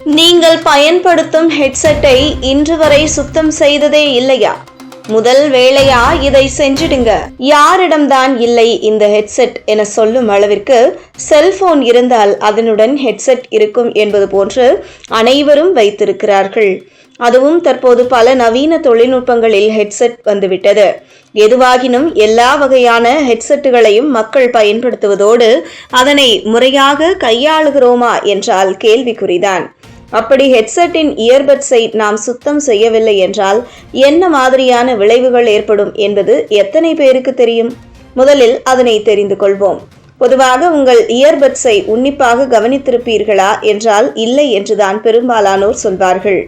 நீங்கள் பயன்படுத்தும் ஹெட்செட்டை இன்று வரை சுத்தம் செய்ததே இல்லையா? முதல் வேளையா இதை செஞ்சிடுங்க. யாரிடம்தான் இல்லை இந்த ஹெட்செட் என சொல்லும் அளவிற்கு செல்போன் இருந்தால் அதனுடன் ஹெட்செட் இருக்கும் என்பது போன்று அனைவரும் வைத்திருக்கிறார்கள். அதுவும் தற்போது பல நவீன தொழில்நுட்பங்களில் ஹெட்செட் வந்துவிட்டது. எதுவாகினும் எல்லா வகையான ஹெட்செட்டுகளையும் மக்கள் பயன்படுத்துவதோடு அதனை முறையாக கையாளுகிறோமா என்றால் கேள்விக்குறிதான். அப்படி ஹெட்செட்டின் இயர்பட்ஸை நாம் சுத்தம் செய்யவில்லை என்றால் என்ன மாதிரியான விளைவுகள் ஏற்படும் என்பது எத்தனை பேருக்கு தெரியும்? முதலில் அதனை தெரிந்து கொள்வோம். பொதுவாக உங்கள் இயர்பட்ஸை உன்னிப்பாக கவனித்திருப்பீர்களா என்றால் இல்லை என்றுதான் பெரும்பாலானோர் சொல்வார்கள்.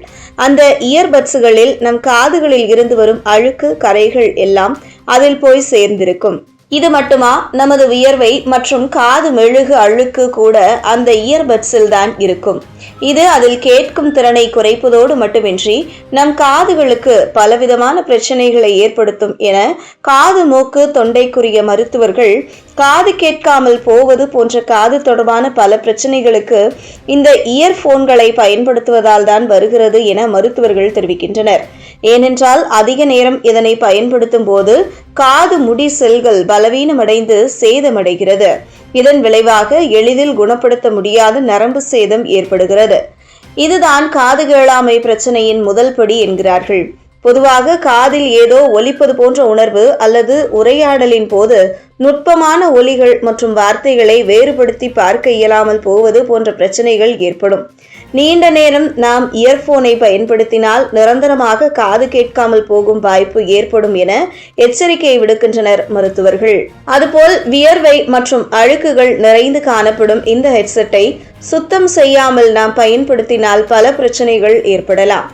அந்த இயர்பட்ஸுகளில் நம் காதுகளில் இருந்து வரும் அழுக்கு கரைகள் எல்லாம் அதில் போய் சேர்ந்திருக்கும். இது மட்டுமா, நமது வியர்வை மற்றும் காது மெழுகு அழுக்கு கூட அந்த இயர்பட்ஸில் தான் இருக்கும். இது அதில் கேட்கும் திறனை குறைப்பதோடு மட்டுமின்றி நம் காதுகளுக்கு பலவிதமான பிரச்சனைகளை ஏற்படுத்தும் என காது மூக்கு தொண்டைக்குரிய மருத்துவர்கள் காது கேட்காமல் போவது போன்ற காது தொடர்பான பல பிரச்சனைகளுக்கு இந்த இயர்போன்களை பயன்படுத்துவதால் தான் வருகிறது என மருத்துவர்கள் தெரிவிக்கின்றனர். ஏனென்றால் அதிக நேரம் இதனை பயன்படுத்தும் போது காது முடி செல்கள் பலவீனமடைந்து சேதமடைகிறது. இதன் விளைவாக எளிதில் குணப்படுத்த முடியாத நரம்பு சேதம் ஏற்படுகிறது. இதுதான் காது கேளாமை பிரச்சனையின் முதல் படி என்கிறார்கள். பொதுவாக காதில் ஏதோ ஒலிப்பது போன்ற உணர்வு அல்லது உரையாடலின் போது நுட்பமான ஒலிகள் மற்றும் வார்த்தைகளை வேறுபடுத்தி பார்க்க இயலாமல் போவது போன்ற பிரச்சனைகள் ஏற்படும். நீண்ட நேரம் நாம் இயர்போனை பயன்படுத்தினால் நிரந்தரமாக காது கேட்காமல் போகும் வாய்ப்பு ஏற்படும் என எச்சரிக்கை விடுக்கின்றனர் மருத்துவர்கள். அதுபோல் வியர்வை மற்றும் அழுக்குகள் நிறைந்து காணப்படும் இந்த ஹெட்செட்டை சுத்தம் செய்யாமல் நாம் பயன்படுத்தினால் பல பிரச்சனைகள் ஏற்படலாம்.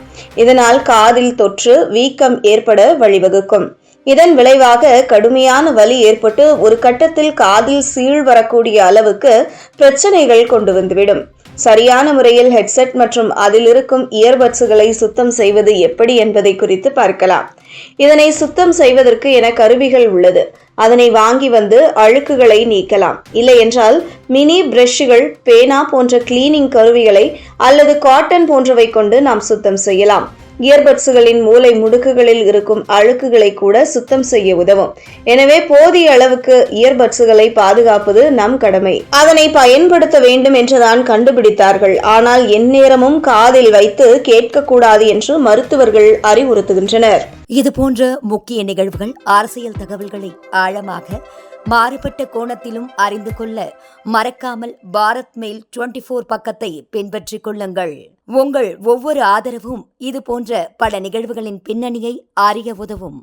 இதனால் காதில் தொற்று, வீக்கம் ஏற்பட வழிவகுக்கும். இதன் விளைவாக கடுமையான வலி ஏற்பட்டு ஒரு கட்டத்தில் காதில் சீழ் வரக்கூடிய அளவுக்கு பிரச்சனைகள் கொண்டு வந்துவிடும். சரியான முறையில் ஹெட்செட் மற்றும் அதில் இருக்கும் இயர்பட்ஸுகளை சுத்தம் செய்வது எப்படி என்பதை குறித்து பார்க்கலாம். இதனை சுத்தம் செய்வதற்கு என கருவிகள் உள்ளது. அதனை வாங்கி வந்து அழுக்குகளை நீக்கலாம். இல்லை என்றால் மினி பிரஷ்கள், பேனா போன்ற கிளீனிங் கருவிகளை அல்லது காட்டன் போன்றவை கொண்டு நாம் சுத்தம் செய்யலாம். இயர்பட்ஸுகளின் மூலை முடுக்குகளில் இருக்கும் அழுக்குகளை கூட சுத்தம் செய்ய உதவும். எனவே போதிய அளவுக்கு இயர்பட்ஸுகளை பாதுகாப்பது நம் கடமை. அதனை பயன்படுத்த வேண்டும் என்றுதான் கண்டுபிடித்தார்கள். ஆனால் எந்நேரமும் காதில் வைத்து கேட்கக்கூடாது என்று மருத்துவர்கள் அறிவுறுத்துகின்றனர். இதுபோன்ற முக்கிய நிகழ்வுகள், அரசியல் தகவல்களை ஆழமாக மாறுபட்ட கோணத்திலும் அறிந்து கொள்ள மறக்காமல் பாரத் மெயில் 24 பக்கத்தை பின்பற்றிக் கொள்ளுங்கள். உங்கள் ஒவ்வொரு ஆதரவும் இதுபோன்ற பல நிகழ்வுகளின் பின்னணியை அறிய உதவும்.